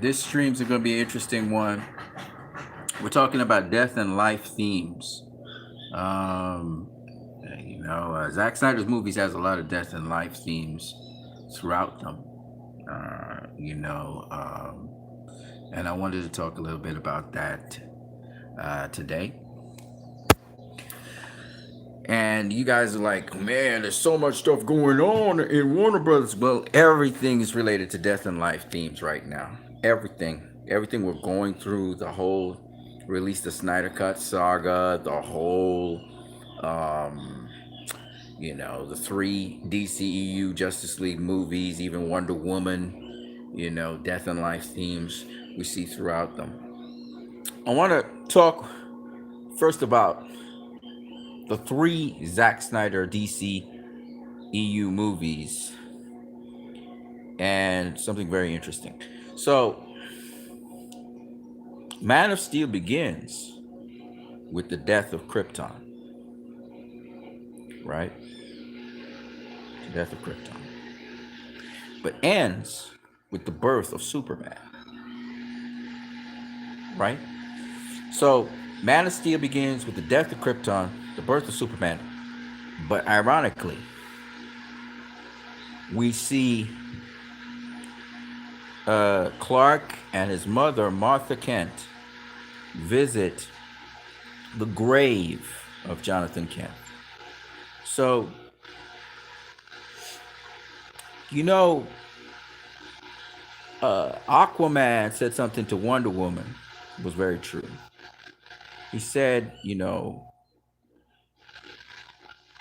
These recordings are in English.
This stream's going to be an interesting one. We're talking about death and life themes. Um, Zack Snyder's movies has a lot of death and life themes throughout them. And I wanted to talk a little bit about that today. And you guys are like, man, there's so much stuff going on in Warner Brothers. Well, everything is related to death and life themes right now. Everything we're going through, the whole release the Snyder Cut saga, the whole, the three DCEU Justice League movies, even Wonder Woman, death and life themes we see throughout them. I want to talk first about the three Zack Snyder DC EU movies and something very interesting. So, Man of Steel begins with the death of Krypton, right? The death of Krypton. But ends with the birth of Superman, right? So, Man of Steel begins with the death of Krypton, the birth of Superman. But ironically, we see Clark and his mother, Martha Kent, visit the grave of Jonathan Kent. So, Aquaman said something to Wonder Woman. It was very true. He said,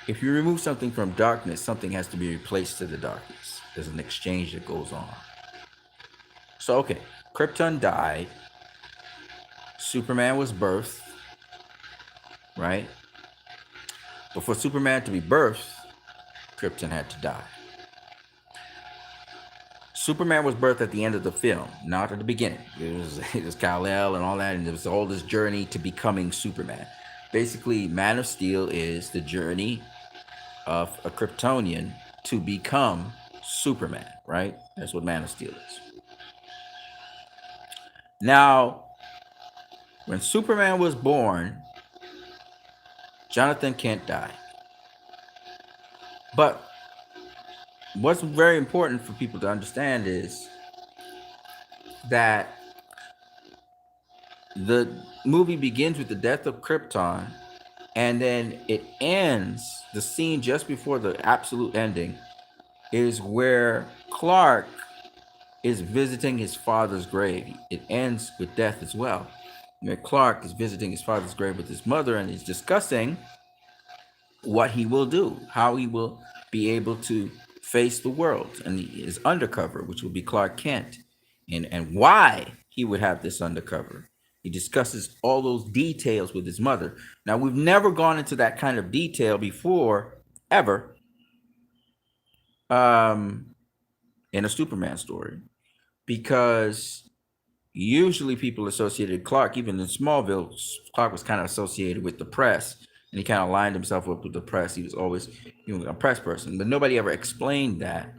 if you remove something from darkness, something has to be replaced to the darkness. There's an exchange that goes on. So, okay, Krypton died. Superman was birthed, right? But for Superman to be birthed, Krypton had to die. Superman was birthed at the end of the film, not at the beginning. It was Kal-El and all that, and it was all this journey to becoming Superman. Basically, Man of Steel is the journey of a Kryptonian to become Superman, right? That's what Man of Steel is. Now, when Superman was born, Jonathan Kent died. But what's very important for people to understand is that the movie begins with the death of Krypton, and then it ends, the scene just before the absolute ending is where Clark is visiting his father's grave. It ends with death as well. Where Clark is visiting his father's grave with his mother, and he's discussing what he will do, how he will be able to face the world, and his undercover, which will be Clark Kent, and why he would have this undercover. He discusses all those details with his mother. Now, we've never gone into that kind of detail before, ever, in a Superman story, because usually people associated Clark, even in Smallville, Clark was kind of associated with the press, and he kind of lined himself up with the press. He was always a press person, but nobody ever explained that.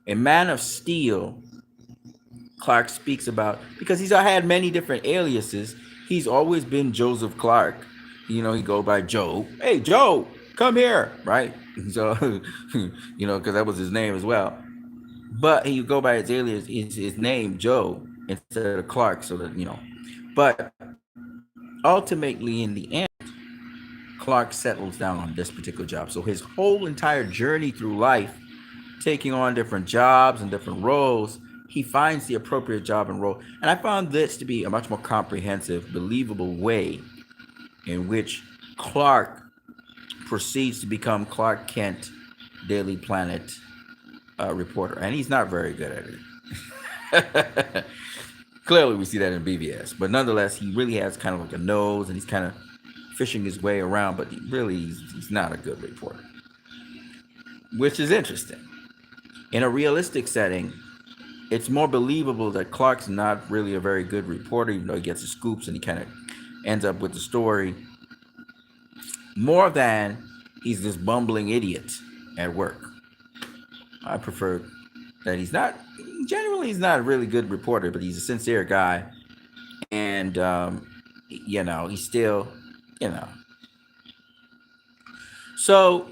In Man of Steel, Clark speaks about, because he's had many different aliases, he's always been Joseph Clark. He go by Joe. Hey, Joe, come here, right? So, because that was his name as well. But he would go by his alias, his name, Joe, instead of Clark, so that, But ultimately, in the end, Clark settles down on this particular job. So his whole entire journey through life, taking on different jobs and different roles, he finds the appropriate job and role. And I found this to be a much more comprehensive, believable way in which Clark proceeds to become Clark Kent, Daily Planet reporter. And he's not very good at it. Clearly, we see that in BVS. But nonetheless, he really has kind of like a nose, and he's kind of fishing his way around, but he's not a good reporter, which is interesting. In a realistic setting, it's more believable that Clark's not really a very good reporter, even though he gets the scoops and he kind of ends up with the story, more than he's this bumbling idiot at work. I prefer that he's not Generally, he's not a really good reporter, but he's a sincere guy, and he's still, you know. So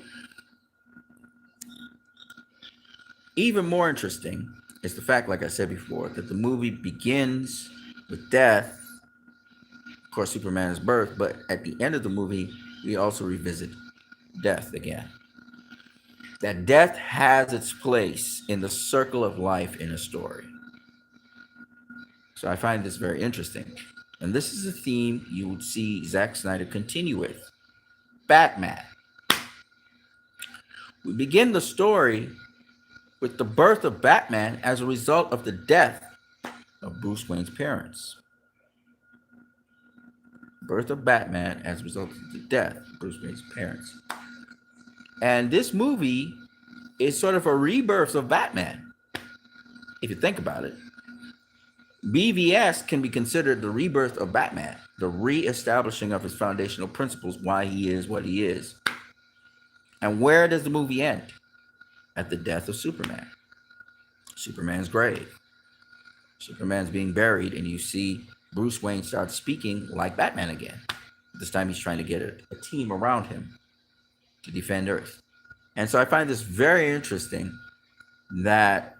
even more interesting is the fact, like I said before, that the movie begins with death, of course, Superman's birth, but at the end of the movie, we also revisit death again. That death has its place in the circle of life in a story. So I find this very interesting. And this is a theme you would see Zack Snyder continue with. Batman. We begin the story with the birth of Batman as a result of the death of Bruce Wayne's parents. Birth of Batman as a result of the death of Bruce Wayne's parents. And this movie is sort of a rebirth of Batman, if you think about it. BVS can be considered the rebirth of Batman, the reestablishing of his foundational principles, why he is what he is. And where does the movie end? At the death of Superman. Superman's grave. Superman's being buried, and you see Bruce Wayne start speaking like Batman again. This time he's trying to get a team around him to defend Earth. And so I find this very interesting that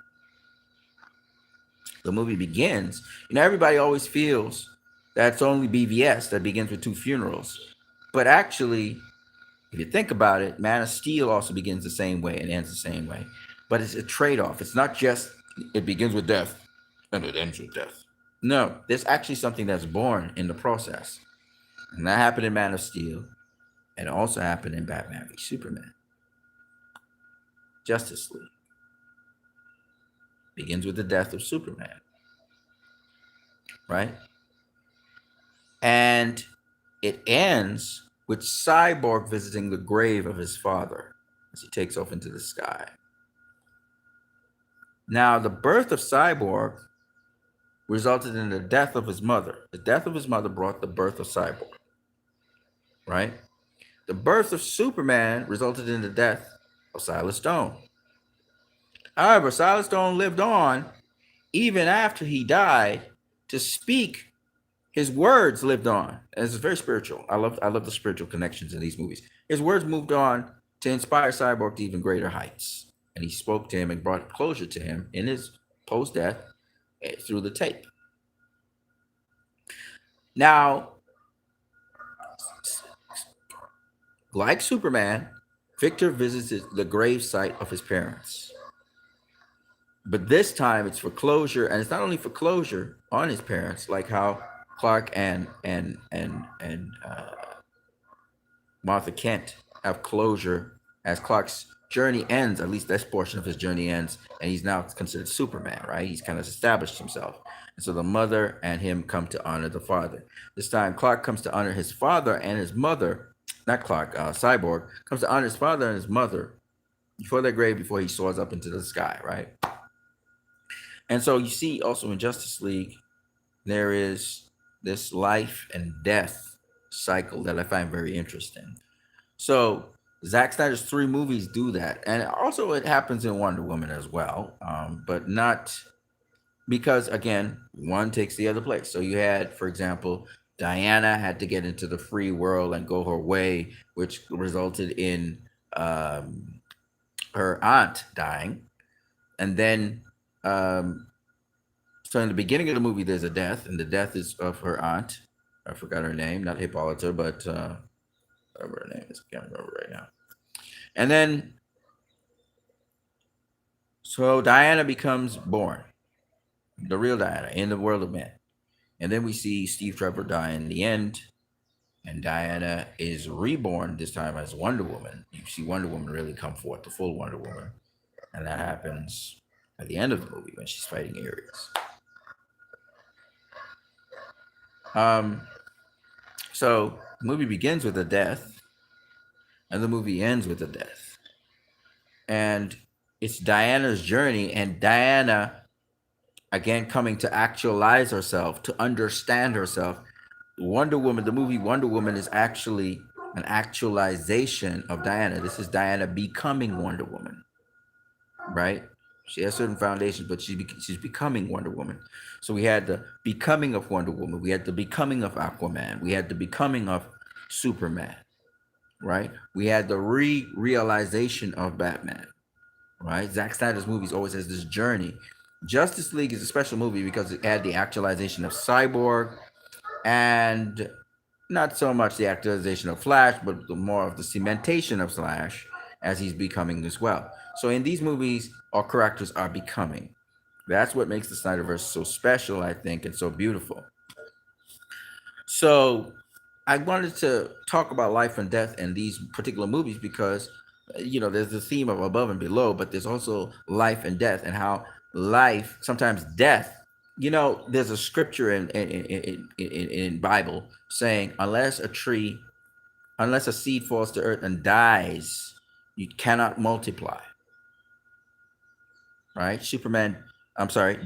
the movie begins. Everybody always feels that it's only BVS that begins with two funerals. But actually, if you think about it, Man of Steel also begins the same way and ends the same way. But it's a trade-off. It's not just it begins with death and it ends with death. No, there's actually something that's born in the process. And that happened in Man of Steel. And it also happened in Batman v Superman. Justice League begins with the death of Superman. Right? And it ends with Cyborg visiting the grave of his father as he takes off into the sky. Now, the birth of Cyborg resulted in the death of his mother. The death of his mother brought the birth of Cyborg. Right? The birth of Superman resulted in the death of Silas Stone. However, Silas Stone lived on even after he died to speak. His words lived on. And it's very spiritual. I love the spiritual connections in these movies. His words moved on to inspire Cyborg to even greater heights. And he spoke to him and brought closure to him in his post-death through the tape. Now, like Superman, Victor visits the grave site of his parents. But this time it's for closure, and it's not only for closure on his parents, like how Clark and Martha Kent have closure as Clark's journey ends. At least this portion of his journey ends, and he's now considered Superman, right? He's kind of established himself. And so the mother and him come to honor the father. This time Clark comes to honor his father and his mother. Not Clark, Cyborg comes to honor his father and his mother before their grave, before he soars up into the sky, right? And so you see also in Justice League, there is this life and death cycle that I find very interesting. So Zack Snyder's 3 movies do that. And also it happens in Wonder Woman as well, but not because, again, one takes the other place. So you had, for example, Diana had to get into the free world and go her way, which resulted in her aunt dying. And then, so in the beginning of the movie, there's a death, and the death is of her aunt. I forgot her name, not Hippolyta, but whatever her name is. I can't remember right now. And then, so Diana becomes born, the real Diana, in the world of men. And then we see Steve Trevor die in the end, and Diana is reborn, this time as Wonder Woman. You see Wonder Woman really come forth, the full Wonder Woman. And that happens at the end of the movie when she's fighting Ares. So the movie begins with a death, and the movie ends with a death. And it's Diana's journey, and Diana, again, coming to actualize herself, to understand herself. Wonder Woman, the movie Wonder Woman, is actually an actualization of Diana. This is Diana becoming Wonder Woman, right? She has certain foundations, but she's becoming Wonder Woman. So we had the becoming of Wonder Woman. We had the becoming of Aquaman. We had the becoming of Superman. Right? We had the realization of Batman. Right? Zack Snyder's movies always has this journey. Justice League is a special movie because it had the actualization of Cyborg and not so much the actualization of Flash, but more of the cementation of Flash as he's becoming as well. So in these movies, our characters are becoming. That's what makes the Snyderverse so special, I think, and so beautiful. So I wanted to talk about life and death in these particular movies because, there's the theme of above and below, but there's also life and death and how life, sometimes death. There's a scripture in Bible saying, unless a seed falls to earth and dies, you cannot multiply. Right?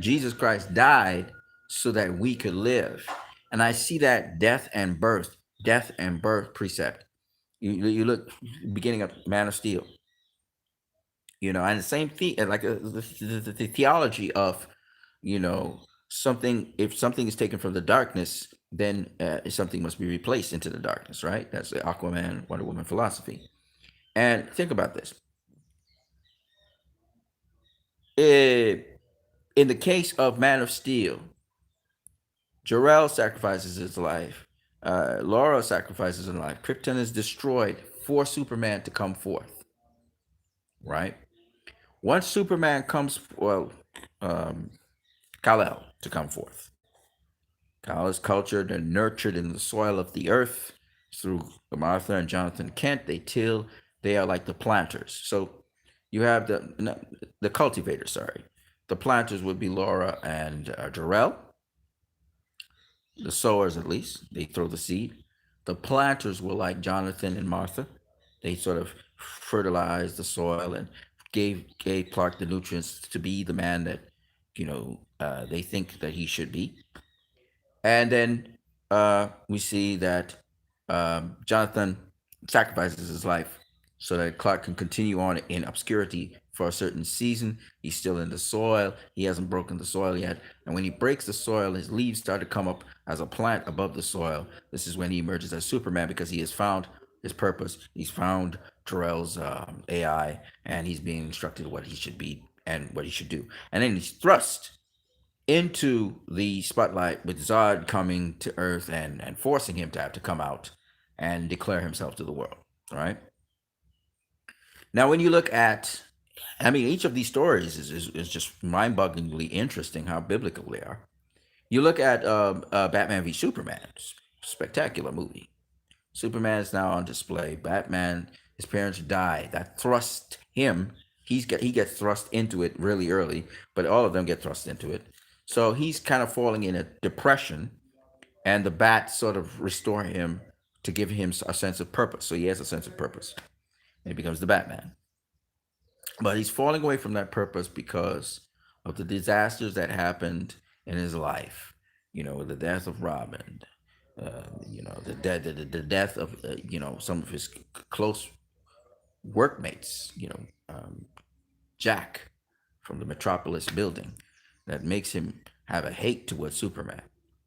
Jesus Christ died so that we could live. And I see that death and birth precept. You look beginning of Man of Steel, and the same thing, like the theology of, you know, something. If something is taken from the darkness, then something must be replaced into the darkness, right? That's the Aquaman, Wonder Woman philosophy. And think about this: Eh, in the case of Man of Steel, Jor-El sacrifices his life. Laura sacrifices her life. Krypton is destroyed for Superman to come forth, right? Once Superman comes, um, Kal-El to come forth. Kal is cultured and nurtured in the soil of the earth through Martha and Jonathan Kent. They till. They are like the planters. So you have the cultivators. Sorry, the planters would be Laura and Jor-El. The sowers, at least, they throw the seed. The planters were like Jonathan and Martha. They sort of fertilized the soil and gave Clark the nutrients to be the man that they think that he should be. And then we see that Jonathan sacrifices his life so that Clark can continue on in obscurity for a certain season. He's still in the soil. He hasn't broken the soil yet. And when he breaks the soil, his leaves start to come up as a plant above the soil. This is when he emerges as Superman because he has found his purpose. He's found Jor-El's AI, and he's being instructed what he should be and what he should do. And then he's thrust into the spotlight with Zod coming to Earth and forcing him to have to come out and declare himself to the world. All right. Now, when you look at, each of these stories is just mind-bogglingly interesting how biblical they are. You look at Batman v Superman, spectacular movie. Superman is now on display. Batman, his parents die. That thrust him. He gets thrust into it really early, but all of them get thrust into it. So he's kind of falling in a depression, and the bats sort of restore him to give him a sense of purpose. So he has a sense of purpose, and he becomes the Batman. But he's falling away from that purpose because of the disasters that happened in his life. The death of Robin, the death of some of his close workmates. Jack from the Metropolis building, that makes him have a hate towards Superman,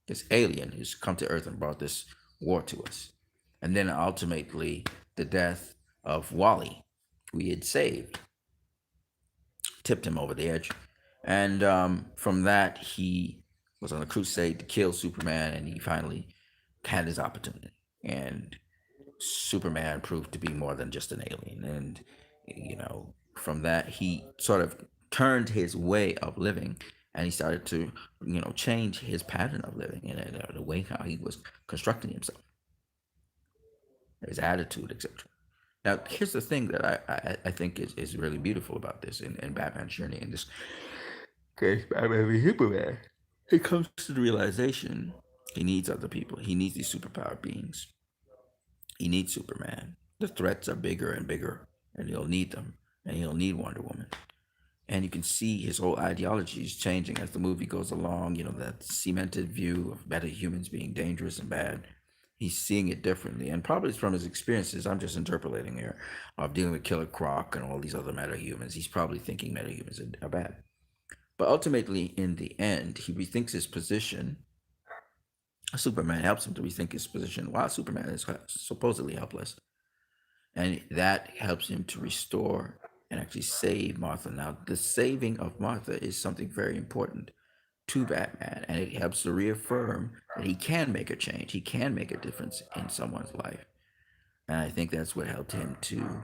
this alien who's come to Earth and brought this war to us. And then ultimately, the death of Wally, who he had saved, tipped him over the edge. And from that, he was on a crusade to kill Superman, and he finally had his opportunity. And Superman proved to be more than just an alien. And, from that, he sort of turned his way of living, and he started to, change his pattern of living and the way how he was constructing himself, his attitude, etc. Now, here's the thing that I think is really beautiful about this in Batman's journey in this case, Batman v Superman. He comes to the realization he needs other people. He needs these superpowered beings. He needs Superman. The threats are bigger and bigger, and he'll need them, and he'll need Wonder Woman. And you can see his whole ideology is changing as the movie goes along. That cemented view of better humans being dangerous and bad. He's seeing it differently, and probably it's from his experiences. I'm just interpolating here of dealing with Killer Croc and all these other metahumans. He's probably thinking metahumans are bad. But ultimately, in the end, he rethinks his position. Superman helps him to rethink his position while Superman is supposedly helpless. And that helps him to restore and actually save Martha. Now, the saving of Martha is something very important to Batman, and it helps to reaffirm that he can make a change, he can make a difference in someone's life. And I think that's what helped him to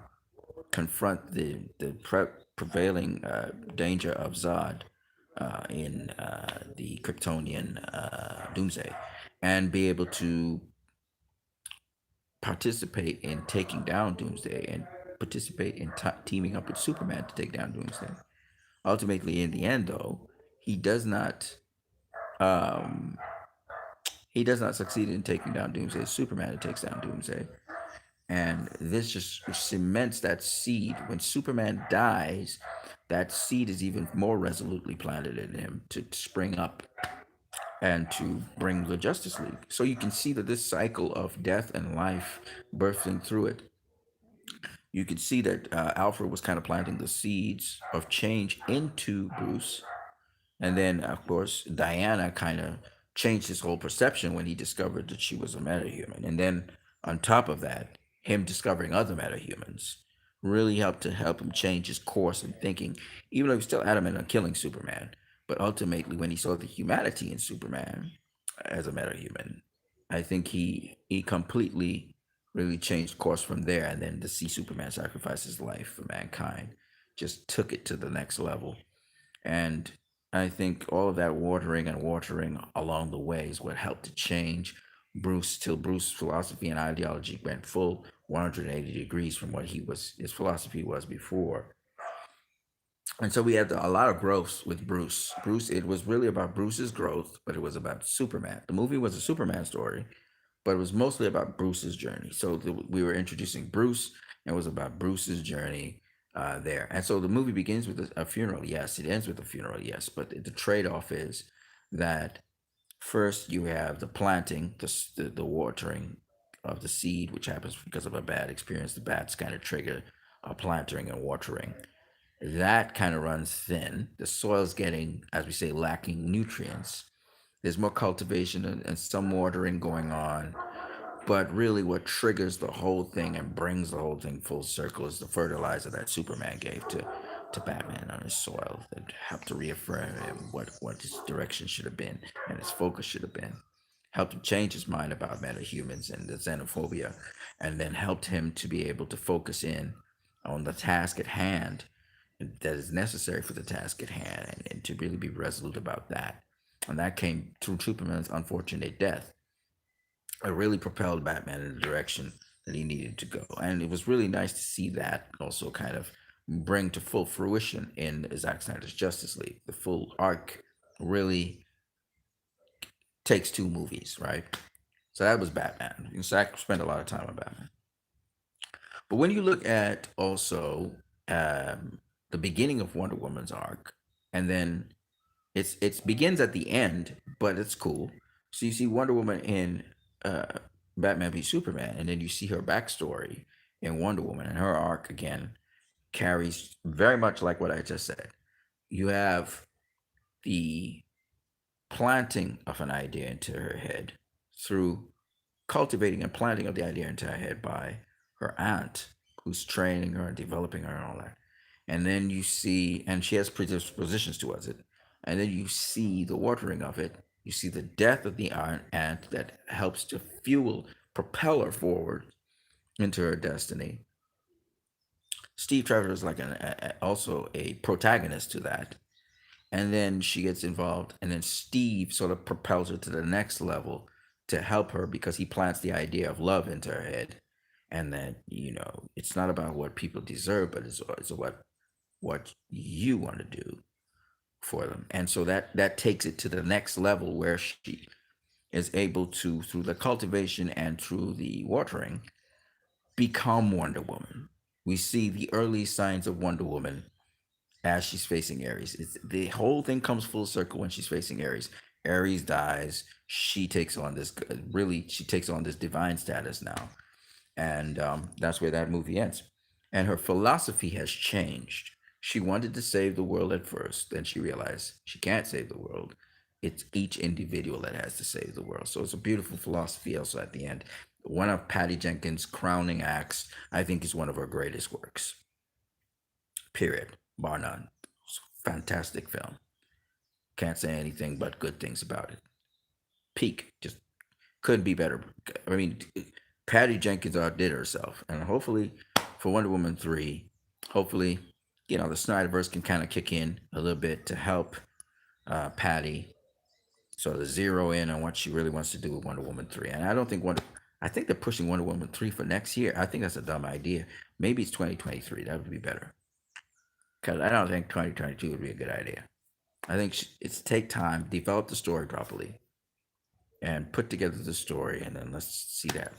confront the prevailing danger of Zod in the Kryptonian Doomsday, and be able to participate in taking down Doomsday and participate in teaming up with Superman to take down Doomsday. Ultimately, in the end, though, he does not um, he does not succeed in taking down Doomsday. It's Superman who takes down Doomsday. And this just cements that seed. When Superman dies, that seed is even more resolutely planted in him to spring up and to bring the Justice League. So you can see that this cycle of death and life birthing through it, you can see that Alfred was kind of planting the seeds of change into Bruce. And then, of course, Diana kind of changed his whole perception when he discovered that she was a metahuman. And then, on top of that, him discovering other metahumans really helped to help him change his course and thinking, even though he's still adamant on killing Superman. But ultimately, when he saw the humanity in Superman as a metahuman, I think he completely really changed course from there. And then to see Superman sacrifice his life for mankind just took it to the next level. And I think all of that watering and watering along the way is what helped to change Bruce till Bruce's philosophy and ideology went full 180 degrees from what his philosophy was before. And so we had a lot of growth with Bruce. Bruce, it was really about Bruce's growth, but it was about Superman. The movie was a Superman story, but it was mostly about Bruce's journey. So we were introducing Bruce, and it was about Bruce's journey there. And so the movie begins with a funeral, yes. It ends with a funeral, yes. But the trade-off is that first you have the planting, the watering of the seed, which happens because of a bad experience. The bats kind of trigger a planting and watering. That kind of runs thin. The soil's getting, as we say, lacking nutrients. There's more cultivation and some watering going on. But really, what triggers the whole thing and brings the whole thing full circle is the fertilizer that Superman gave to Batman on his soil that helped to reaffirm him what his direction should have been and his focus should have been. Helped him change his mind about metahumans and the xenophobia, and then helped him to be able to focus in on the task at hand that is necessary for the task at hand and to really be resolute about that. And that came through Superman's unfortunate death. It really propelled Batman in the direction that he needed to go. And it was really nice to see that also kind of bring to full fruition in Zack Snyder's Justice League. The full arc really takes two movies, right? So that was Batman. Zack spent a lot of time on Batman. But when you look at also the beginning of Wonder Woman's arc, and then it begins at the end, but it's cool. So you see Wonder Woman in uh, Batman v Superman, and then you see her backstory in Wonder Woman, and her arc again carries very much like what I just said. You have the planting of an idea into her head through cultivating and planting of the idea into her head by her aunt, who's training her and developing her and all that. And then you see, and she has predispositions towards it. And then you see the watering of it. You see the death of the aunt that helps to fuel, propel her forward into her destiny. Steve Trevor is like also a protagonist to that. And then she gets involved, and then Steve sort of propels her to the next level to help her because he plants the idea of love into her head. And that, it's not about what people deserve, but it's what you want to do for them. And so that takes it to the next level where she is able to, through the cultivation and through the watering, become Wonder Woman. We see the early signs of Wonder Woman as she's facing Ares. The whole thing comes full circle when she's facing Ares. Ares dies. She takes on this really. She takes on this divine status now, and that's where that movie ends. And her philosophy has changed. She wanted to save the world at first, then she realized she can't save the world. It's each individual that has to save the world. So it's a beautiful philosophy also at the end. One of Patty Jenkins' crowning acts, I think, is one of her greatest works. Period. Bar none. Fantastic film. Can't say anything but good things about it. Peak. Just couldn't be better. I mean, Patty Jenkins outdid herself, and hopefully, for Wonder Woman 3, hopefully, the Snyderverse can kind of kick in a little bit to help Patty sort of zero in on what she really wants to do with Wonder Woman 3. And I don't think I think they're pushing Wonder Woman 3 for next year. I think that's a dumb idea. Maybe it's 2023. That would be better. Because I don't think 2022 would be a good idea. I think it's take time, develop the story properly, and put together the story, and then let's see that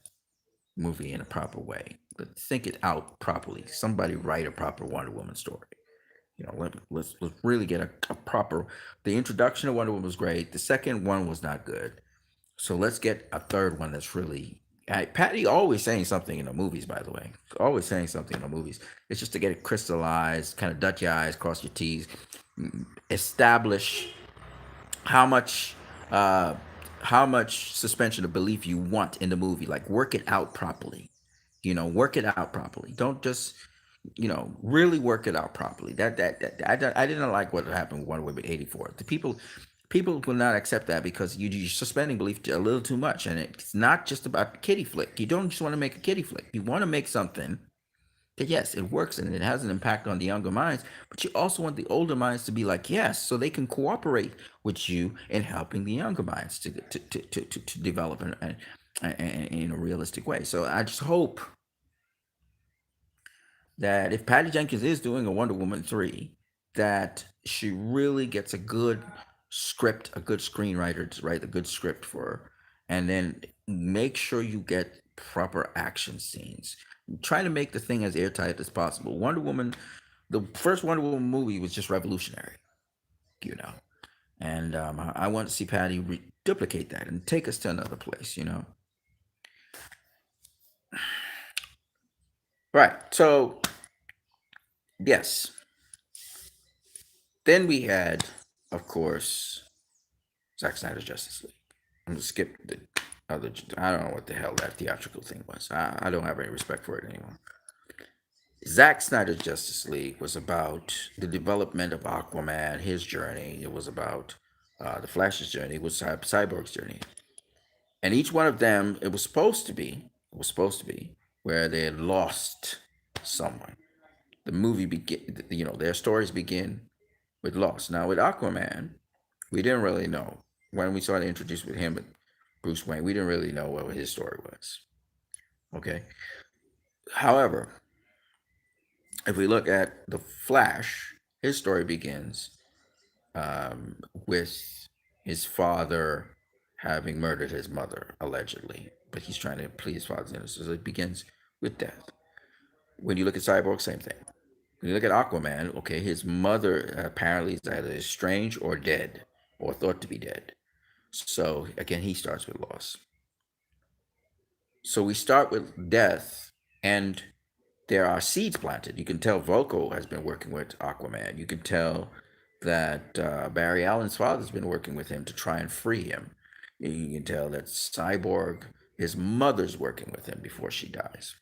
movie in a proper way. Let's think it out properly. Somebody write a proper Wonder Woman story. Let's really get a proper. The introduction of Wonder Woman was great. The second one was not good. So let's get a third one that's really. Patty always saying something in the movies, by the way. Always saying something in the movies. It's just to get it crystallized, kind of dot your I's, cross your T's, establish how much uh, how much suspension of belief you want in the movie. Like work it out properly. Work it out properly. Don't just really work it out properly. I didn't like what happened with Wonder Woman 84. The people will not accept that because you're suspending belief a little too much, and it's not just about the kiddie flick. You don't just want to make a kiddie flick. You want to make something that, yes, it works and it has an impact on the younger minds, but you also want the older minds to be like, yes, so they can cooperate with you in helping the younger minds to develop in a realistic way. So I just hope that if Patty Jenkins is doing a Wonder Woman 3, that she really gets a good script, a good screenwriter to write a good script for her, and then make sure you get proper action scenes. Try to make the thing as airtight as possible. Wonder Woman, the first Wonder Woman movie was just revolutionary, you know, and I want to see Patty duplicate that and take us to another place. Right. So, yes. Then we had, of course, Zack Snyder's Justice League. I'm gonna skip the other. I don't know what the hell that theatrical thing was. I don't have any respect for it anymore. Zack Snyder's Justice League was about the development of Aquaman, his journey. It was about the Flash's journey. It was Cyborg's journey, and each one of them, it was supposed to be. It was supposed to be where they had lost someone. The movie begin. Their stories begin with loss. Now with Aquaman, we didn't really know when we started introduced with him, with Bruce Wayne. We didn't really know what his story was. Okay. However, if we look at the Flash, his story begins with his father having murdered his mother allegedly, but he's trying to plead his father's innocence. So it begins with death. When you look at Cyborg, same thing. When you look at Aquaman, okay, his mother apparently is either estranged or dead, or thought to be dead. So again, he starts with loss. So we start with death, and there are seeds planted. You can tell Volko has been working with Aquaman. You can tell that Barry Allen's father's been working with him to try and free him. You can tell that Cyborg, his mother's working with him before she dies.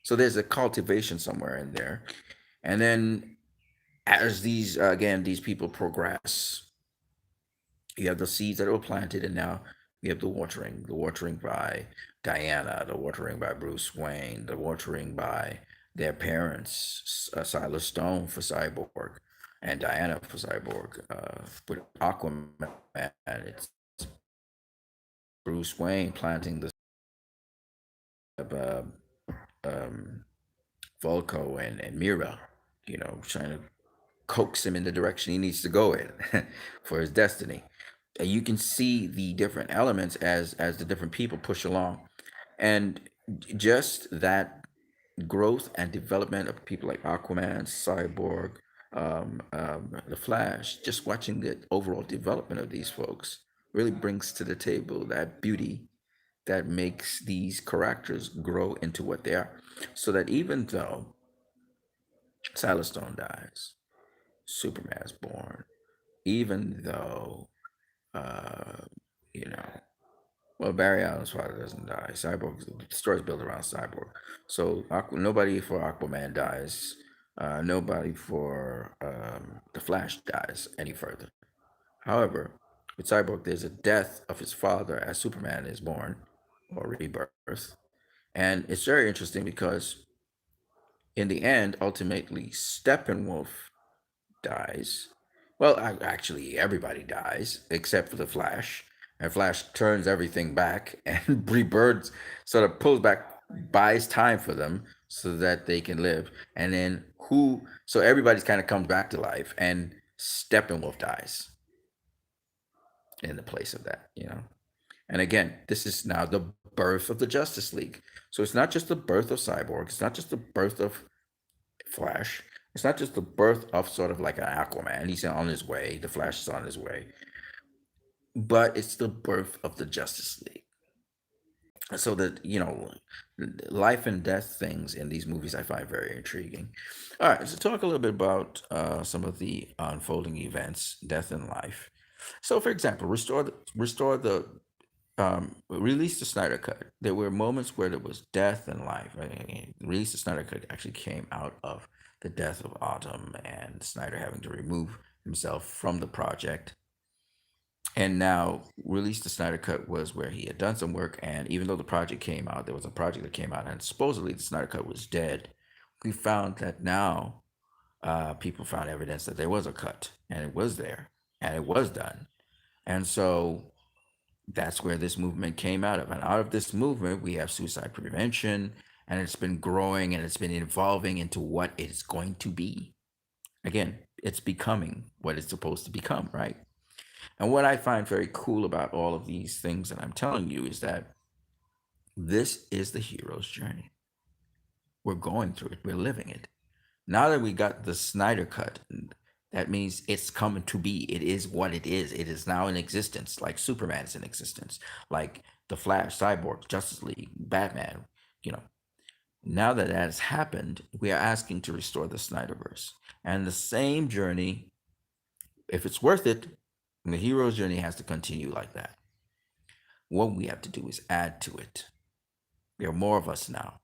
So there's a cultivation somewhere in there. And then as these people progress, you have the seeds that were planted, and now we have the watering by Diana, the watering by Bruce Wayne, the watering by their parents, Silas Stone for Cyborg, and Diana for Cyborg. With Aquaman, it's Bruce Wayne planting the uh, um, Volko and Mira, trying to coax him in the direction he needs to go in for his destiny. You can see the different elements as the different people push along, and just that growth and development of people like Aquaman, Cyborg, the Flash. Just watching the overall development of these folks really brings to the table that beauty that makes these characters grow into what they are. So that even though Silas Stone dies, Superman's born, even though, uh, you know, well, Barry Allen's father doesn't die. Cyborg, the story's built around Cyborg. So nobody for Aquaman dies. Nobody for the Flash dies any further. However, with Cyborg, there's a death of his father as Superman is born or rebirth. And it's very interesting because in the end, ultimately, Steppenwolf dies. Well, actually, everybody dies except for the Flash. And Flash turns everything back, and Bree Bird sort of pulls back, buys time for them so that they can live. And then so everybody's kind of comes back to life, and Steppenwolf dies in the place of that. And again, this is now the birth of the Justice League. So it's not just the birth of Cyborg, it's not just the birth of Flash. It's not just the birth of sort of like an Aquaman. He's on his way. The Flash is on his way. But it's the birth of the Justice League. So that, life and death things in these movies I find very intriguing. All right, so talk a little bit about some of the unfolding events, death and life. So, for example, release the Snyder Cut. There were moments where there was death and life. Right? Release the Snyder Cut actually came out of the death of Autumn and Snyder having to remove himself from the project. And now, release the Snyder Cut was where he had done some work, and even though the project came out, there was a project that came out, and supposedly the Snyder Cut was dead. We found that now people found evidence that there was a cut, and it was there, and it was done. And so that's where this movement came out of. And out of this movement, we have suicide prevention, and it's been growing and it's been evolving into what it's going to be. Again, it's becoming what it's supposed to become, right? And what I find very cool about all of these things that I'm telling you is that this is the hero's journey. We're going through it, we're living it. Now that we got the Snyder Cut, that means it's coming to be. It is what it is. It is now in existence, like Superman is in existence, like the Flash, Cyborg, Justice League, Batman. You know, now that has happened, we are asking to restore the Snyderverse. And the same journey, if it's worth it, the hero's journey has to continue like that. What we have to do is add to it. There are more of us now.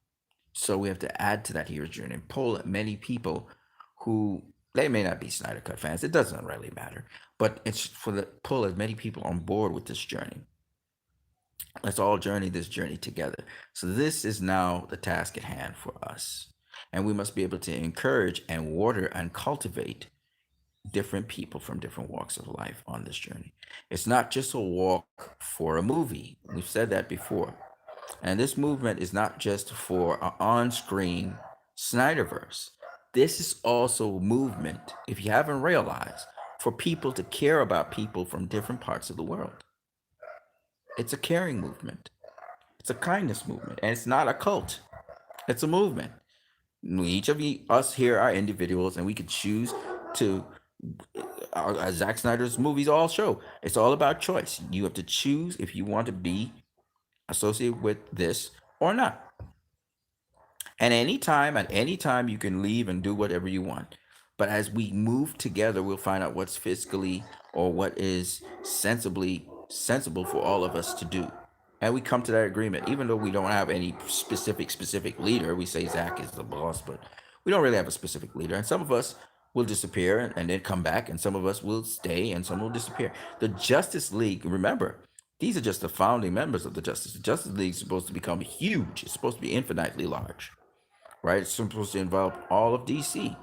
So we have to add to that hero's journey and pull many people who they may not be Snyder Cut fans. It doesn't really matter. But it's for the pull as many people on board with this journey. Let's all journey this journey together. So this is now the task at hand for us. And we must be able to encourage and water and cultivate different people from different walks of life on this journey. It's not just a walk for a movie. We've said that before. And this movement is not just for an on-screen Snyderverse. This is also a movement, if you haven't realized, for people to care about people from different parts of the world. It's a caring movement. It's a kindness movement, and it's not a cult. It's a movement. Each of us here are individuals, and we can choose to. As Zack Snyder's movies all show, it's all about choice. You have to choose if you want to be associated with this or not. And at any time, you can leave and do whatever you want. But as we move together, we'll find out what's fiscally or what is sensible for all of us to do. And we come to that agreement, even though we don't have any specific leader. We say Zach is the boss, but we don't really have a specific leader. And some of us will disappear and then come back, and some of us will stay, and some will disappear. The Justice League, remember, these are just the founding members of the Justice. The Justice League is supposed to become huge. It's supposed to be infinitely large, right? It's supposed to involve all of DC.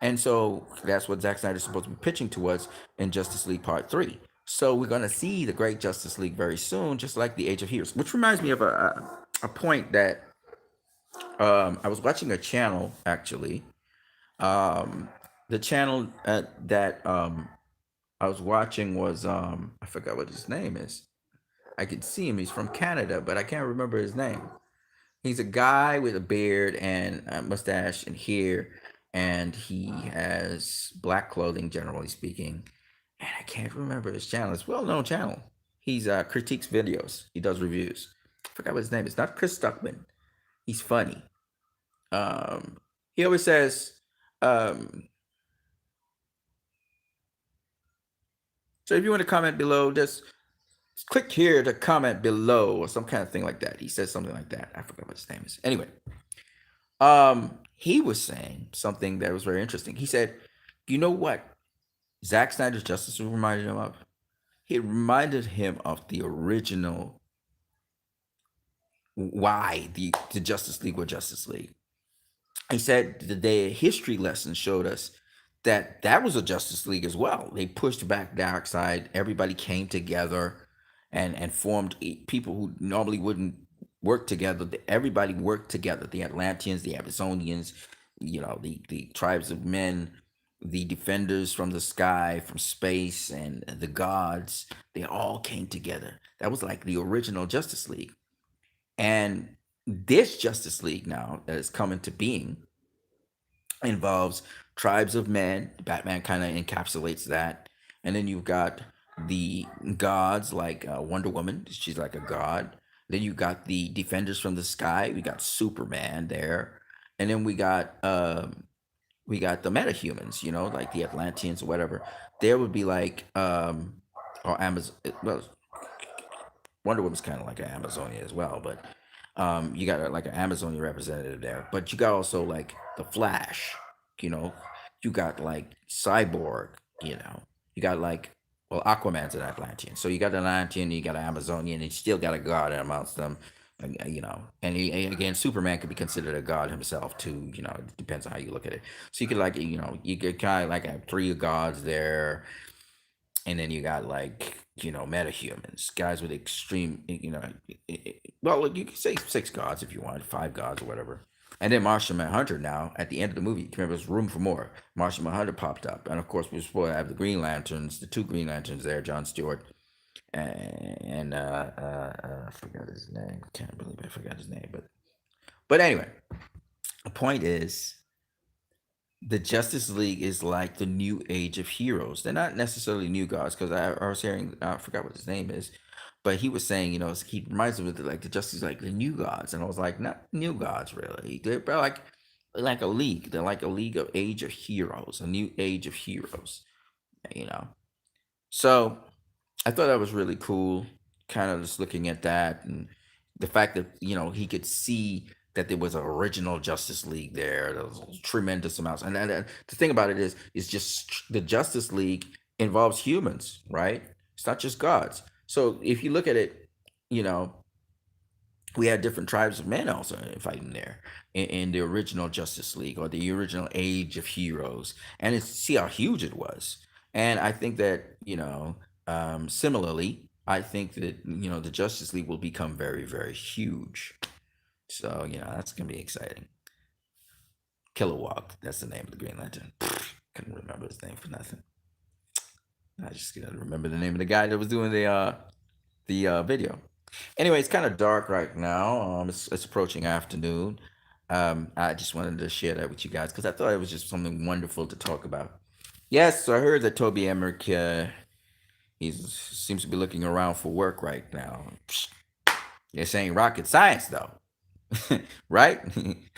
And so that's what Zack Snyder is supposed to be pitching to us in Justice League Part 3. So we're going to see the Great Justice League very soon, just like the Age of Heroes, which reminds me of a point that I was watching a channel, actually. The channel that I was watching was, I forgot what his name is. I can see him. He's from Canada, but I can't remember his name. He's a guy with a beard and a mustache and hair, and he has black clothing, generally speaking. And I can't remember his channel. It's a well-known channel. He's critiques videos. He does reviews. I forgot what his name is. Not Chris Stuckman. He's funny. Um, he always says, um, so if you want to comment below, just click here to comment below or some kind of thing like that. He says something like that. I forgot what his name is. Anyway, he was saying something that was very interesting. He said, you know what Zack Snyder's Justice League reminded him of? It reminded him of the original why the Justice League were Justice League. He said the history lesson showed us that that was a Justice League as well. They pushed back Darkseid. Everybody came together and formed people who normally wouldn't work together. Everybody worked together. The Atlanteans, the Amazonians, the tribes of men, the defenders from the sky, from space, and the gods. They all came together. That was like the original Justice League. And this Justice League now that is coming to being involves tribes of men. Batman kind of encapsulates that. And then you've got the gods like Wonder Woman. She's like a god. Then you got the defenders from the sky. We got Superman there. And then we got the metahumans, like the Atlanteans or whatever. There would be like or Amazon. Well, Wonder Woman's kind of like an Amazonian as well, but you got like an Amazonian representative there. But you got also like the Flash, you know, you got like Cyborg, you got like well Aquaman's an Atlantean, so you got an Atlantean, you got an Amazonian, and you still got a god amongst them, and again, Superman could be considered a god himself too. It depends on how you look at it. So you could like you could kind of like have three gods there, and then you got like metahumans, guys with extreme well, you can say six gods if you want, five gods or whatever. And then Martian Manhunter now at the end of the movie, remember, there's room for more. Martian Manhunter popped up, and of course we're supposed to have the Green Lanterns, the two Green Lanterns there, John Stewart and I forgot his name. Can't believe I forgot his name, but anyway, the point is the Justice League is like the new age of heroes. They're not necessarily new gods because I was hearing, I forgot what his name is, but he was saying, he reminds me of like the Justice, like the new gods, and I was like, not new gods really. They're like a league. They're like a league of age of heroes, a new age of heroes. You know, so I thought that was really cool. Kind of just looking at that and the fact that he could see that there was an original Justice League there. There was tremendous amounts, and the thing about it is just the Justice League involves humans, right? It's not just gods. So if you look at it, you know, we had different tribes of men also fighting there in the original Justice League or the original Age of Heroes, and see how huge it was. And I think that similarly, I think that the Justice League will become very, very huge. So that's gonna be exciting. Kilowog, that's the name of the Green Lantern. Couldn't remember his name for nothing. I just gotta remember the name of the guy that was doing the video. Anyway, it's kind of dark right now. It's approaching afternoon. I just wanted to share that with you guys because I thought it was just something wonderful to talk about. Yes, so I heard that Toby Emmerich, he seems to be looking around for work right now. This ain't rocket science, though, right?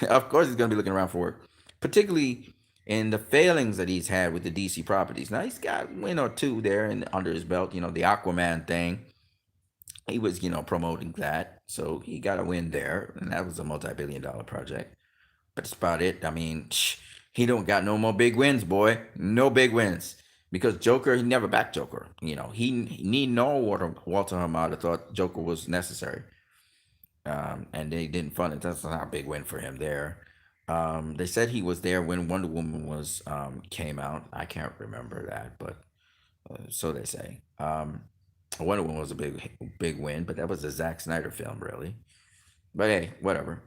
Of course, he's gonna be looking around for work, particularly in the failings that he's had with the DC properties. Now he's got win or two there and under his belt. The Aquaman thing. He was, promoting that, so he got a win there, and that was a multi-billion-dollar project. But that's about it. I mean, he don't got no more big wins, boy. No big wins because Joker, he never backed Joker. He need no Walter Hamada thought Joker was necessary, and they didn't fund it. That's not a big win for him there. They said he was there when Wonder Woman was came out. I can't remember that, but so they say. Wonder Woman was a big win, but that was a Zack Snyder film, really. But hey, whatever.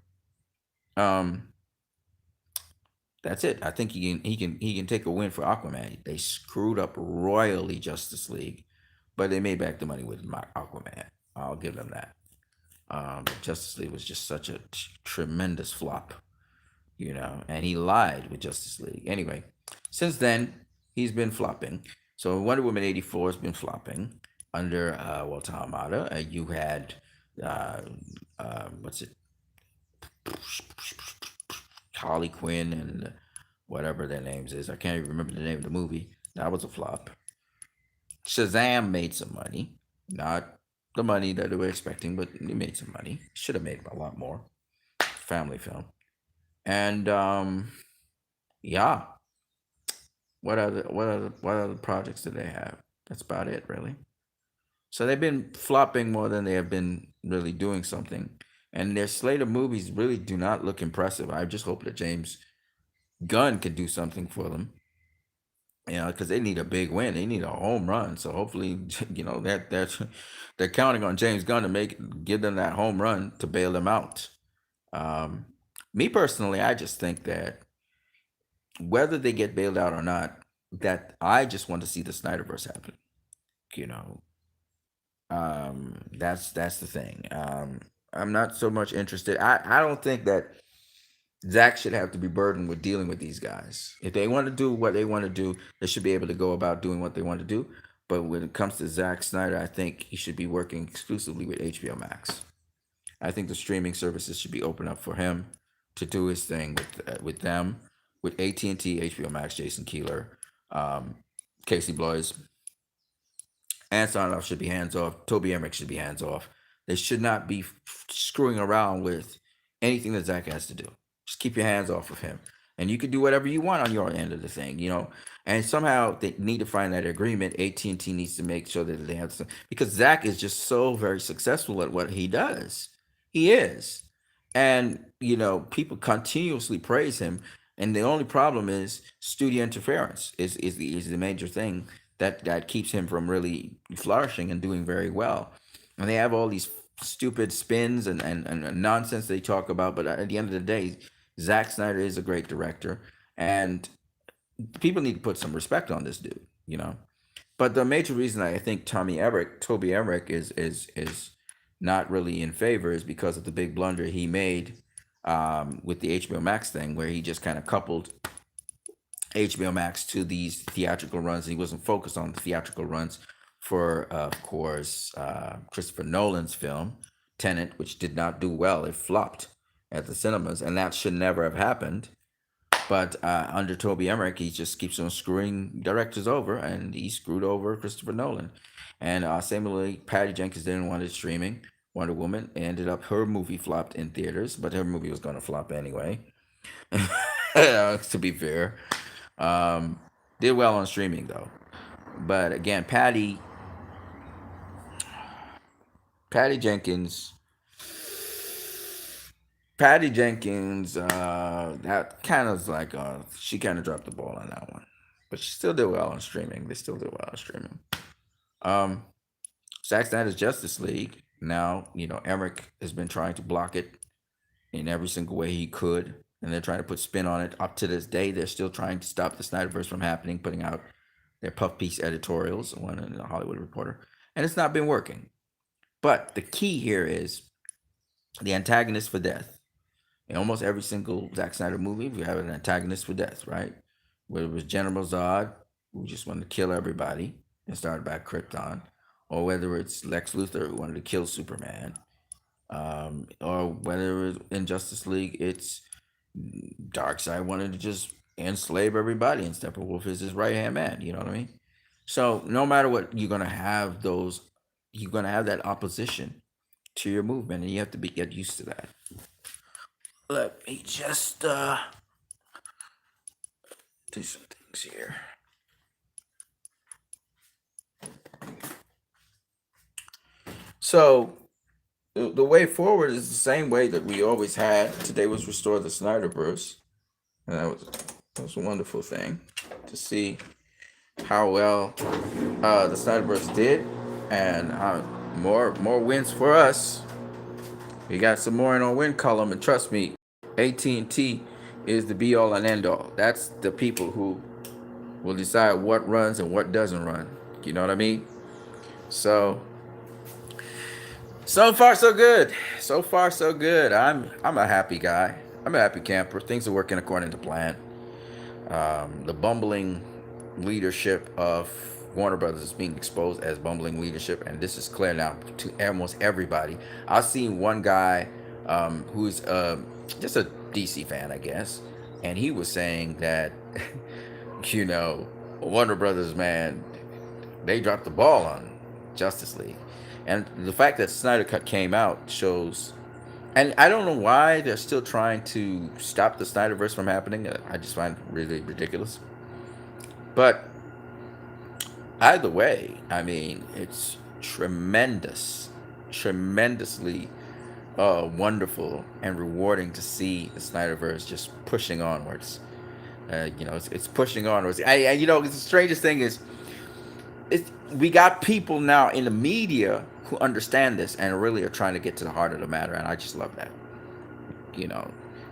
Um, that's it. I think he can take a win for Aquaman. They screwed up royally, Justice League, but they made back the money with Aquaman. I'll give them that. Justice League was just such a tremendous flop, and he lied with Justice League. Anyway, since then he's been flopping. So Wonder Woman 84 has been flopping. under Walter Hamada. You had uh, what's it, Harley Quinn and whatever their names is. I can't even remember the name of the movie. That was a flop. Shazam made some money, not the money that they were expecting, but it made some money. Should have made a lot more. Family film. And yeah, what other projects do they have? That's about it, really. So they've been flopping more than they have been really doing something. And their slate of movies really do not look impressive. I just hope that James Gunn could do something for them. Because they need a big win. They need a home run. So hopefully, that they're counting on James Gunn to give them that home run to bail them out. Um, Me personally, I just think that whether they get bailed out or not, that I just want to see the Snyderverse happen. You know, that's the thing. I'm not so much interested. I don't think that Zach should have to be burdened with dealing with these guys. If they want to do what they want to do, they should be able to go about doing what they want to do. But when it comes to Zack Snyder, I think he should be working exclusively with HBO Max. I think the streaming services should be open up for him to do his thing with them, with AT&T, HBO Max, Jason Keeler, um, Casey Bloys, and Sarnoff should be hands off. Toby Emmerich should be hands off. They should not be screwing around with anything that Zach has to do. Just keep your hands off of him. And you can do whatever you want on your end of the thing. And somehow they need to find that agreement. AT&T needs to make sure that they have some, because Zach is just so very successful at what he does. He is. And, people continuously praise him. And the only problem is studio interference is the major thing that keeps him from really flourishing and doing very well. And they have all these stupid spins and nonsense they talk about, but at the end of the day, Zack Snyder is a great director, and people need to put some respect on this dude. But the major reason I think Toby Emmerich is not really in favor is because of the big blunder he made with the HBO Max thing, where he just kind of coupled HBO Max to these theatrical runs. He wasn't focused on the theatrical runs for, of course, Christopher Nolan's film Tenet, which did not do well. It flopped at the cinemas, and that should never have happened. But under Toby Emmerich, he just keeps on screwing directors over, and he screwed over Christopher Nolan. And similarly, Patty Jenkins didn't want it streaming. Wonder Woman ended up, her movie flopped in theaters, but her movie was going to flop anyway. To be fair, um, did well on streaming though. But again, Patty Jenkins, that kind of like she kind of dropped the ball on that one, but she still did well on streaming. They still did well on streaming. Um, Zack Snyder's Justice League. Now, Emmerich has been trying to block it in every single way he could, and they're trying to put spin on it. Up to this day, they're still trying to stop the Snyderverse from happening, putting out their puff piece editorials, one in the Hollywood Reporter, and it's not been working. But the key here is the antagonist for death. In almost every single Zack Snyder movie, we have an antagonist for death, right? Whether it was General Zod, who just wanted to kill everybody and started back Krypton, or whether it's Lex Luthor, who wanted to kill Superman, or whether it's in Justice League, it's Darkseid wanted to just enslave everybody, and Steppenwolf is his right hand man. You know what I mean? So no matter what, you're gonna have that opposition to your movement, and you have to get used to that. Let me just do some things here. So the way forward is the same way that we always had. Today was restore the Snyderverse, and that was a wonderful thing to see how well the Snyderverse did, and more wins for us. We got some more in our win column, and trust me, AT&T is the be all and end all. That's the people who will decide what runs and what doesn't run. You know what I mean? So far so good. So far so good. I'm a happy guy. I'm a happy camper. Things are working according to plan. The bumbling leadership of Warner Brothers is being exposed as bumbling leadership, and this is clear now to almost everybody. I've seen one guy who's just a DC fan, I guess, and he was saying that, you know, Warner Brothers, man, they dropped the ball on Justice League. And the fact that Snyder Cut came out shows, and I don't know why they're still trying to stop the Snyderverse from happening. I just find it really ridiculous. But either way, I mean, it's tremendously wonderful and rewarding to see the Snyderverse just pushing onwards. It's pushing onwards. The strangest thing is, we got people now in the media who understand this and really are trying to get to the heart of the matter, and I just love that. You know,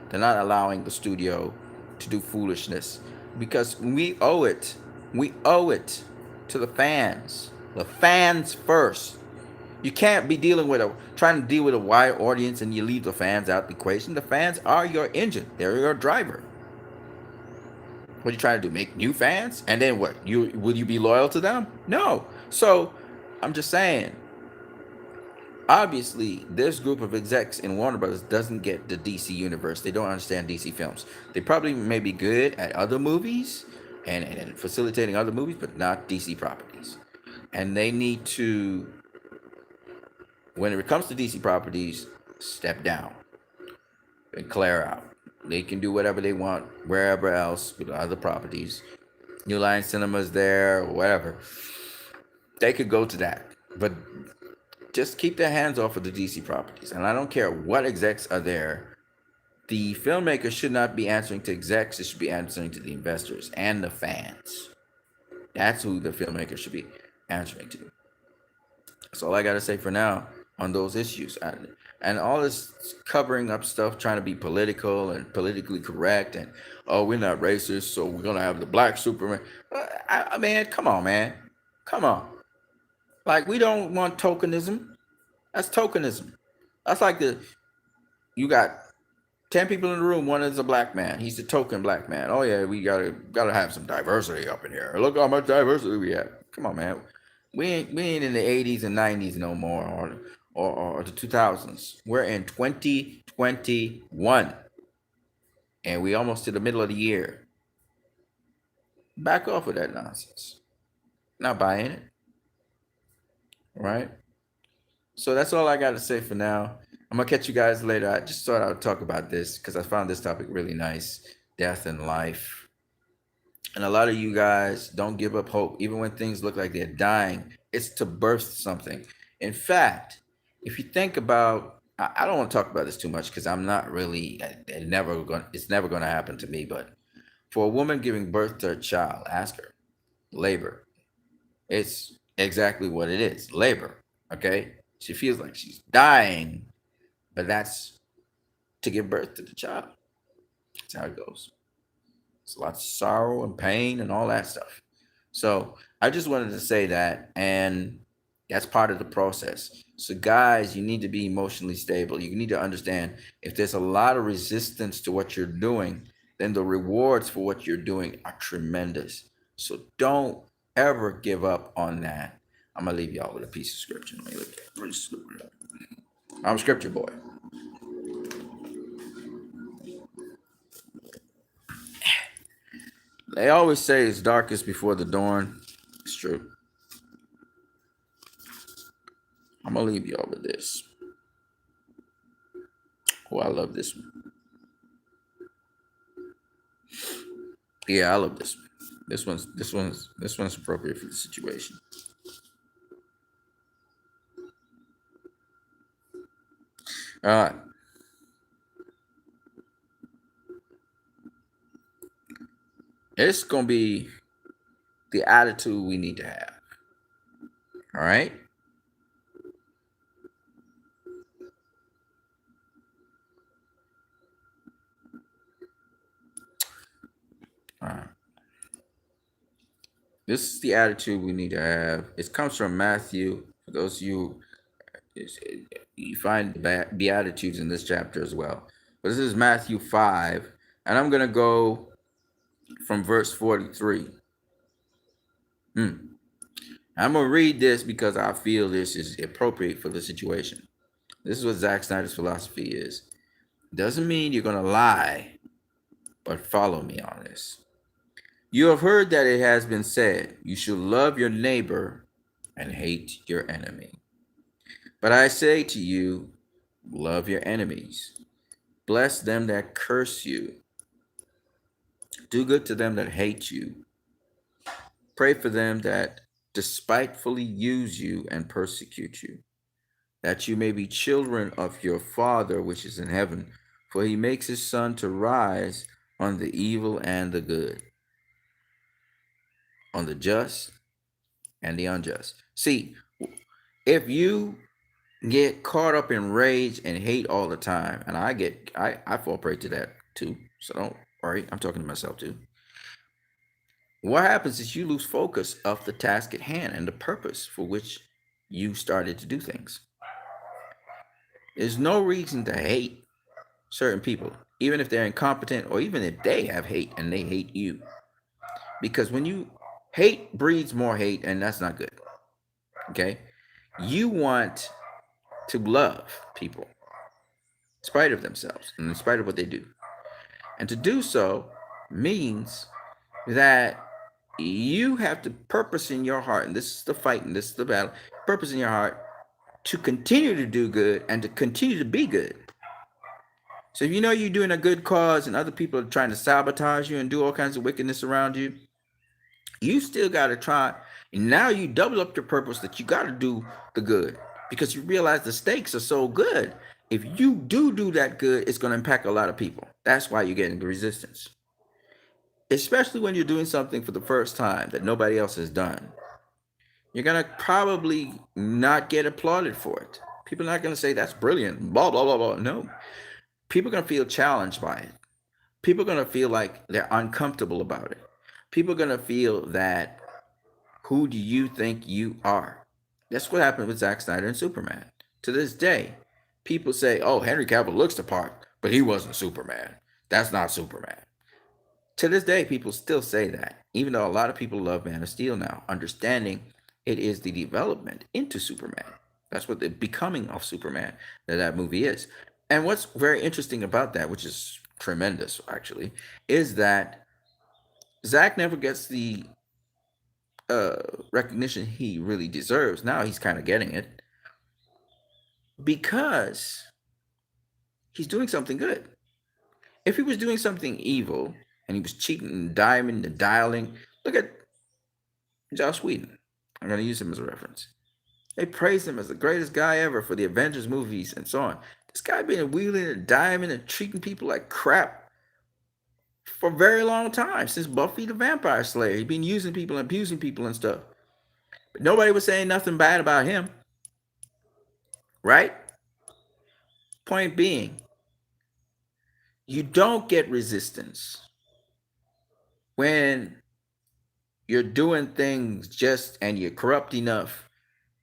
they're not allowing the studio to do foolishness, because we owe it. We owe it to the fans. The fans first. You can't be trying to deal with a wide audience and you leave the fans out the equation. The fans are your engine. They're your driver. What are you trying to do? Make new fans? And then what? Will you be loyal to them? No. So I'm just saying, obviously, this group of execs in Warner Brothers doesn't get the DC universe. They don't understand DC films. They probably may be good at other movies and facilitating other movies, but not DC properties. And they need to, when it comes to DC properties, step down and clear out. They can do whatever they want wherever else with other properties. New Line Cinema's there, or whatever. They could go to that. But just keep their hands off of the DC properties. And I don't care what execs are there. The filmmakers should not be answering to execs. It should be answering to the investors and the fans. That's who the filmmakers should be answering to. That's all I got to say for now on those issues. And all this covering up stuff, trying to be political and politically correct, and, oh, we're not racist, so we're going to have the black Superman. I mean, come on, man. Come on. Like, we don't want tokenism. That's tokenism. That's like you got 10 people in the room, one is a black man. He's the token black man. Oh yeah, we gotta have some diversity up in here. Look how much diversity we have. Come on, man. We ain't in the 80s and 90s no more, or the 2000s. We're in 2021. And we almost to the middle of the year. Back off of that nonsense. Not buying it. Right? So that's all I got to say for now. I'm going to catch you guys later. I just thought I would talk about this because I found this topic really nice. Death and life. And a lot of you guys don't give up hope. Even when things look like they're dying, it's to birth something. In fact, if you think about, I don't want to talk about this too much because I'm not really, it's never going to happen to me. But for a woman giving birth to a child, ask her. Labor. It's exactly what it is. Labor. Okay? She feels like she's dying, but that's to give birth to the child. That's how it goes. It's lots of sorrow and pain and all that stuff. So I just wanted to say that, and that's part of the process. So guys, you need to be emotionally stable. You need to understand if there's a lot of resistance to what you're doing, then the rewards for what you're doing are tremendous. So don't ever give up on that. I'm going to leave y'all with a piece of scripture. Let me look at it. I'm a scripture boy. They always say it's darkest before the dawn. It's true. I'm going to leave y'all with this. Oh, I love this one. Yeah, I love this one. This one's appropriate for the situation. All right. It's going to be the attitude we need to have. All right? All right. This is the attitude we need to have. It comes from Matthew. For those of you, you find Beatitudes in this chapter as well. But this is Matthew 5. And I'm going to go from verse 43. I'm going to read this because I feel this is appropriate for the situation. This is what Zack Snyder's philosophy is. Doesn't mean you're going to lie, but follow me on this. You have heard that it has been said, you should love your neighbor and hate your enemy. But I say to you, love your enemies. Bless them that curse you. Do good to them that hate you. Pray for them that despitefully use you and persecute you, that you may be children of your Father which is in heaven. For he makes his sun to rise on the evil and the good, on the just and the unjust. See, if you get caught up in rage and hate all the time, and I fall prey to that too, so don't worry, I'm talking to myself too. What happens is you lose focus of the task at hand and the purpose for which you started to do things. There's no reason to hate certain people, even if they're incompetent or even if they have hate and they hate you. Because when you hate breeds more hate, and that's not good. Okay? You want to love people in spite of themselves and in spite of what they do. And to do so means that you have to purpose in your heart, and this is the fight and this is the battle, purpose in your heart to continue to do good and to continue to be good. So if you know you're doing a good cause and other people are trying to sabotage you and do all kinds of wickedness around you, you still got to try. And now you double up your purpose that you got to do the good because you realize the stakes are so good. If you do that good, it's going to impact a lot of people. That's why you're getting the resistance. Especially when you're doing something for the first time that nobody else has done. You're going to probably not get applauded for it. People are not going to say that's brilliant, blah, blah, blah, blah. No. People are going to feel challenged by it. People are going to feel like they're uncomfortable about it. People are going to feel that, who do you think you are? That's what happened with Zack Snyder and Superman. To this day, people say, oh, Henry Cavill looks the part, but he wasn't Superman. That's not Superman. To this day, people still say that, even though a lot of people love Man of Steel now, understanding it is the development into Superman. That's what the becoming of Superman that movie is. And what's very interesting about that, which is tremendous actually, is that Zack never gets the recognition he really deserves. Now he's kind of getting it because he's doing something good. If he was doing something evil and he was cheating and diamond and dialing, look at Joss Whedon. I'm going to use him as a reference. They praised him as the greatest guy ever for the Avengers movies and so on. This guy been wheeling and diamond and treating people like crap for a very long time, since Buffy the Vampire Slayer. He's been using people and abusing people and stuff. But nobody was saying nothing bad about him. Right? Point being, you don't get resistance when you're doing things just and you're corrupt enough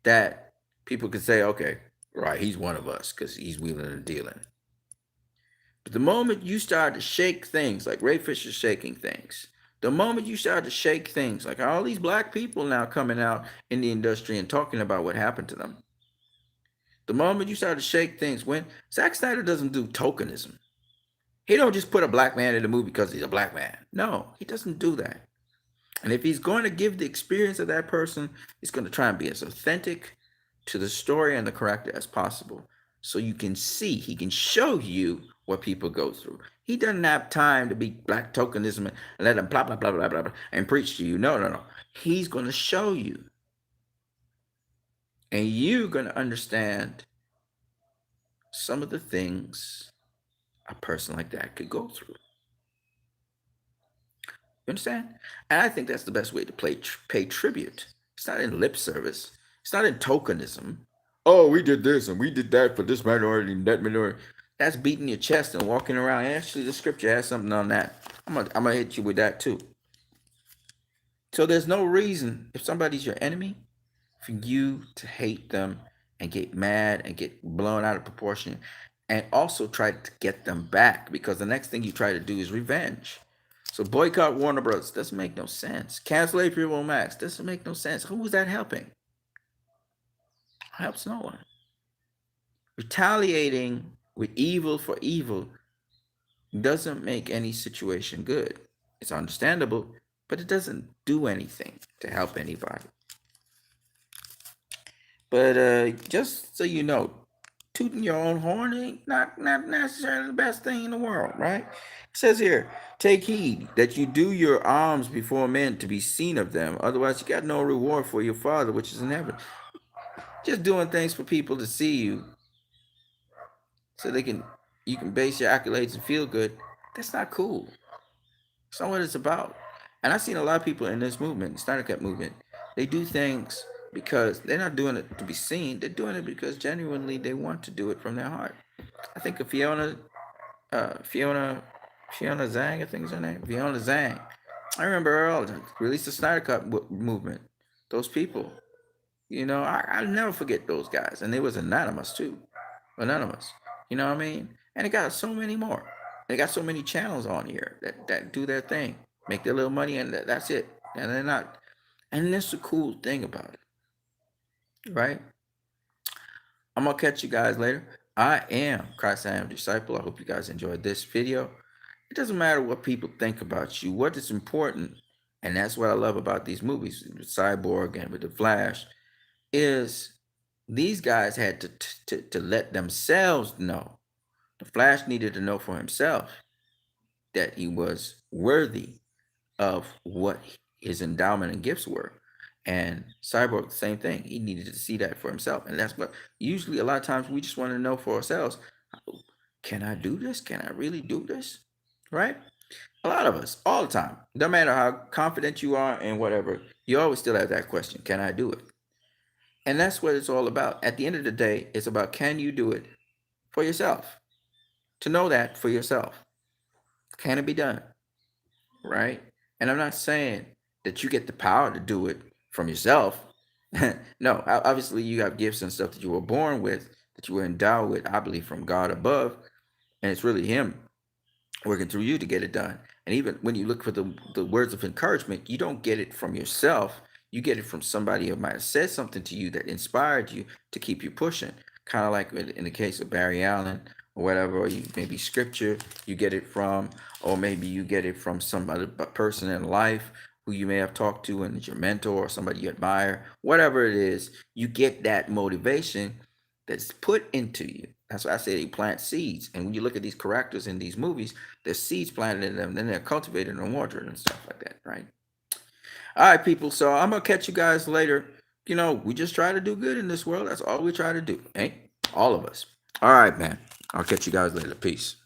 that people can say, okay, right, he's one of us because he's wheeling and dealing. But the moment you start to shake things like Ray Fisher shaking things, the moment you start to shake things like all these black people now coming out in the industry and talking about what happened to them, the moment you start to shake things, when Zack Snyder doesn't do tokenism, he don't just put a black man in the movie because he's a black man. No, he doesn't do that. And if he's going to give the experience of that person, he's going to try and be as authentic to the story and the character as possible. So you can see, he can show you what people go through. He doesn't have time to be black tokenism and let him blah, blah, blah, blah, blah, blah, and preach to you. No. He's going to show you. And you're going to understand some of the things a person like that could go through. You understand? And I think that's the best way to pay tribute. It's not in lip service. It's not in tokenism. Oh, we did this and we did that for this minority and that minority. That's beating your chest and walking around. Actually, the scripture has something on that. I'm gonna hit you with that too. So there's no reason, if somebody's your enemy, for you to hate them and get mad and get blown out of proportion, and also try to get them back, because the next thing you try to do is revenge. So boycott Warner Bros. Doesn't make no sense. Cancel HBO Max. Doesn't make no sense. Who is that helping? Helps no one. Retaliating with evil for evil doesn't make any situation good. It's understandable, but it doesn't do anything to help anybody. But just so you know, tooting your own horn ain't not necessarily the best thing in the world, right? It says here, take heed that you do your alms before men to be seen of them. Otherwise, you got no reward for your Father which is in heaven. Just doing things for people to see you, so you can base your accolades and feel good. That's not cool. It's not what it's about. And I've seen a lot of people in this movement, the Snyder Cut movement, they do things because they're not doing it to be seen. They're doing it because genuinely they want to do it from their heart. I think of Fiona Zhang, I think is her name. Fiona Zhang. I remember her all the time. Released the Snyder Cut movement. Those people. I'll never forget those guys. And they was anonymous too. Anonymous. You know what I mean? And it got so many more. They got so many channels on here that do their thing, make their little money, and that's it. And they're not. And that's the cool thing about it, right? I'm gonna catch you guys later. I am Christ I Am Disciple. I hope you guys enjoyed this video. It doesn't matter what people think about you. What is important, and that's what I love about these movies, with Cyborg and with the Flash, is these guys had to let themselves know. The Flash needed to know for himself that he was worthy of what his endowment and gifts were. And Cyborg, the same thing. He needed to see that for himself. And that's what usually a lot of times we just want to know for ourselves. Can I do this? Can I really do this? Right? A lot of us, all the time. No matter how confident you are and whatever, you always still have that question. Can I do it? And that's what it's all about. At the end of the day, it's about, can you do it for yourself? To know that for yourself. Can it be done? Right? And I'm not saying that you get the power to do it from yourself. No, obviously you have gifts and stuff that you were born with, that you were endowed with, I believe, from God above. And it's really him working through you to get it done. And even when you look for the words of encouragement, you don't get it from yourself. You get it from somebody who might have said something to you that inspired you to keep you pushing. Kind of like in the case of Barry Allen or whatever, or maybe scripture you get it from, or maybe you get it from some other person in life who you may have talked to and is your mentor or somebody you admire. Whatever it is, you get that motivation that's put into you. That's why I say they plant seeds. And when you look at these characters in these movies, there's seeds planted in them, then they're cultivated and watered and stuff like that, right? All right, people. So I'm gonna catch you guys later. We just try to do good in this world. That's all we try to do, ain't all of us. All right, man. I'll catch you guys later. Peace.